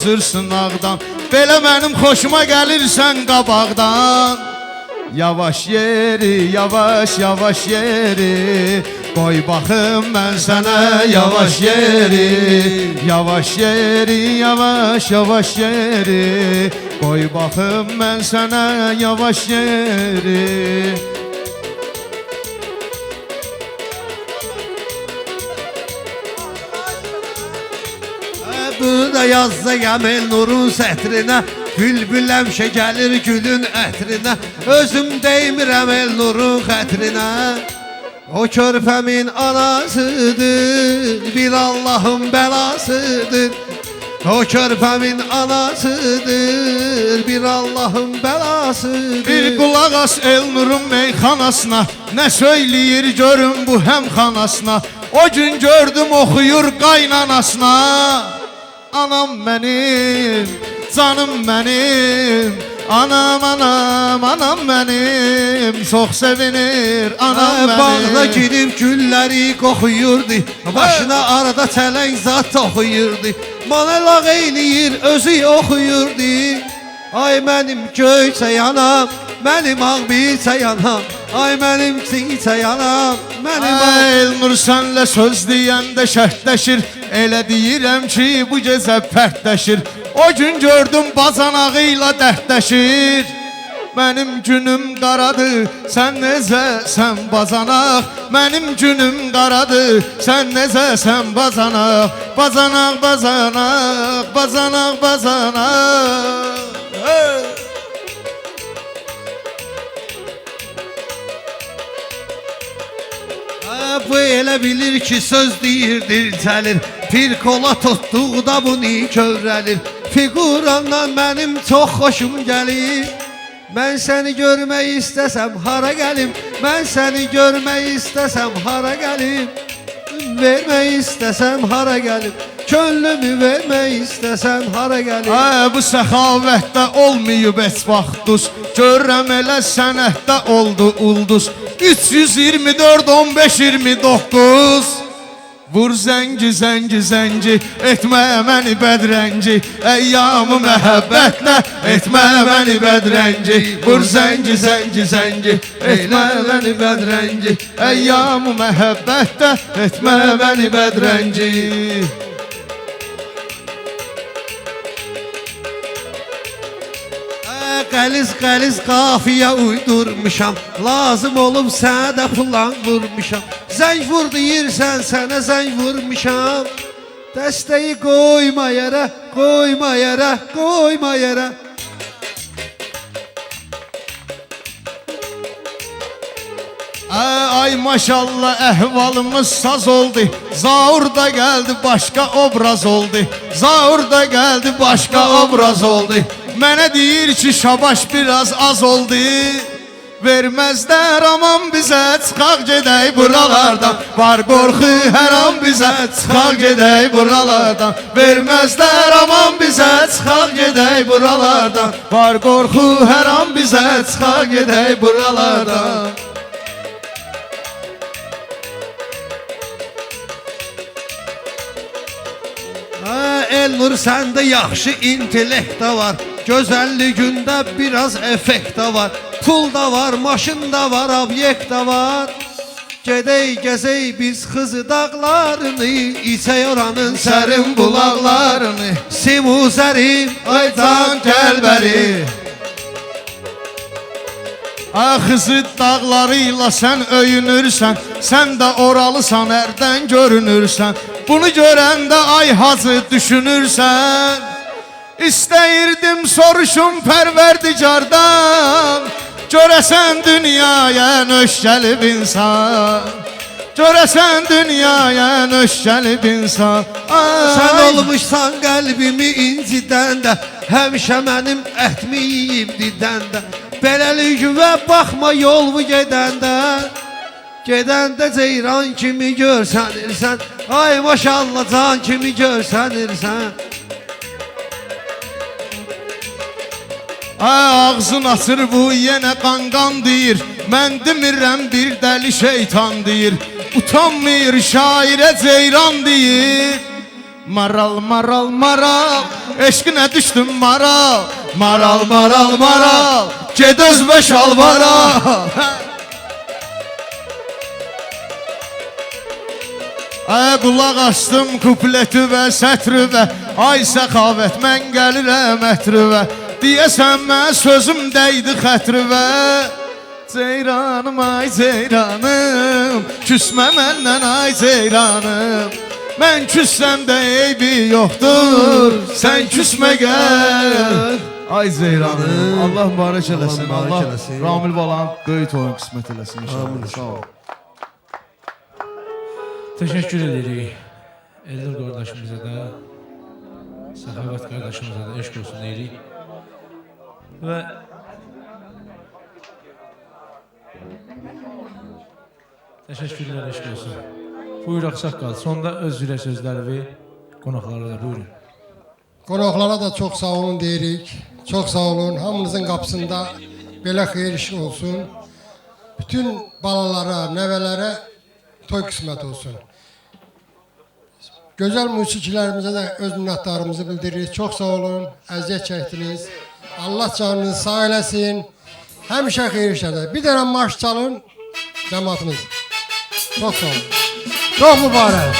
Zırsın ağdan, belə mənim xoşuma gəlirsən qabaqdan. Yavaş yeri, yavaş yavaş yeri, qoy baxım mən sənə yavaş yeri. Yavaş yeri, yavaş yavaş yeri, qoy baxım mən sənə yavaş yeri. Burada yazsa Gəmel Nurun sətrinə, bülbül həmişə gəlir gülün ətrinə. Özüm deymirəm El Nurun xətrinə. O körpəmin anasıdır, bir Allahın bəlasıdır. O körpəmin anasıdır, bir Allahın bəlasıdır. Bir qulaq as El Nurun meyxanasına, nə söyləyir görün bu həmxanasına. O gün gördüm oxuyur qaynanasına. Anam mənim, canım mənim, anam anam, anam mənim, çox sevinir anam mənim. Bağda gidib gülləri qoxuyurdu, başına arada çələng zat toxuyurdu. Manelaq eyləyir, özü oxuyurdu. Ay mənim göyçə yanam, mənim ağ bilçə yanam. Ay mənim çiçə yanam, mənim ağ. El Nur sənlə söz deyəndə şərtləşir, elə deyirəm ki bu gecə pərtləşir. O gün gördüm bazanağı ilə dərdləşir. Mənim günüm qaradır, sən necəsən bazanaq. Mənim günüm qaradır, sən necəsən bazanaq. Bazanaq, bazanaq, bazanaq, bazanaq. Bu elə bilir ki söz deyir dirçəlir. Pir kola tutduqda bunu kövrəlir. Figurandan mənim çox xoşum gəlir. Mən səni görmək istəsəm hara gəlim. Mən səni görmək istəsəm hara gəlim. Vermək istəsəm hara gəlim. Könlümü vermək istəsəm hara gəlim. Bu səxavətdə olmayıb heç vaxtduz. Görürəm elə sənətdə oldu ulduz. 324 15 29. Vur zəngi zəngi zəngi, etmə məni bədrəngi. Əyyamı məhəbbətlə, etmə məni bədrəngi. Vur zəngi zəngi zəngi, etmə məni bədrəngi. Əyyamı məhəbbətlə, etmə məni bədrəngi. Qəliz qafiyə uydurmuşam. Lazım olub sənə də plan vurmuşam. Zəng vur deyirsən, sənə zəng vurmuşam. Dəstəyi qoyma yerə, qoyma yerə, qoyma yerə. Ay maşallah əhvalımız saz oldu. Zaur da gəldi başqa obraz oldu. Zaur da gəldi başqa obraz oldu. Mənə deyir ki şabaş biraz az oldu. Verməzlər aman bizə, çıxaq gedək buralardan. Var qorxu hər an bizə, çıxaq gedək buralardan. Verməzlər aman bizə, çıxaq gedək buralardan. Var qorxu hər an bizə, çıxaq gedək buralardan. El Nur səndə yaxşı intellekt da var. Gözəlliyində biraz effekt da var. Pul da var, maşın da var, obyekt da var. Gedək gəzək biz Xızı dağlarını, içək oranın sərin bulaqlarını. Simu zərim, Ay can gəlbəri. Xızı dağlarıyla sən öyünürsən. Sən də oralısan, ərdən görünürsən. Bunu görəndə ay hacı düşünürsən. İstəyirdim soruşum pərverdigardan. Görəsən dünyaya nöş gəlib insan. Görəsən dünyaya nöş gəlib insan. Sən olmuşsan qəlbimi incidən də, həmişə mənim ətmi yiyib didən də. Beləlikə baxma yolu gedəndə. Gedəndə ceyran kimi görsənirsən. Ay maşallah can kimi görsənirsən. Ağzın açır bu yenə qanqan deyir. Mən demirəm bir dəli şeytan deyir. Utanmır şairə ceyran deyir. Maral maral maral eşqinə düşdüm maral. Maral maral maral ged özbə şalvara. Qulaq açdım kupleti və sətri və ay səxavət mən gəlirəm ətrivə. Deyəsən mən sözüm dəydi xətrivə. Ceyranım ay ceyranım küsmə məndən ay ceyranım. Mən küssəm də eybi yoxdur sən küsmə gəl. Ay ceyranım Allah mübarək eləsin. Allah Ramil balanın böyük oyun qismət eləsin inşallah. Sağ ol. Teşekkür edirik. Eldar qardaşımıza da, Səxavət qardaşımıza da eşq olsun deyirik. Və təşəkkürlər eşq olsun. Buyur Ağsaqqal, sonda öz ürək sözləri qonaqlara da buyurun. Qonaqlara da çox sağ olun deyirik. Çox sağ olun. Hamınızın qapısında belə xeyir iş olsun. Bütün balalara, nəvələrə toy qismət olsun. Gözəl musiqilərimizə də öz minnətdarımızı bildiririk. Çox sağ olun, əziyyət çəkdiniz. Allah canınızı sağ eləsin. Həmişə xeyir işlədir. Bir dənə marş çalın, cəmatınız. Çox sağ olun. Çox mübarək.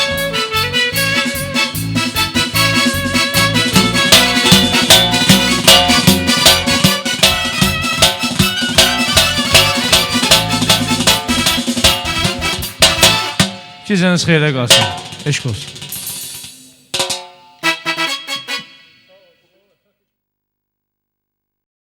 Gecəniz xeyrə qalsın. Eşq olsun.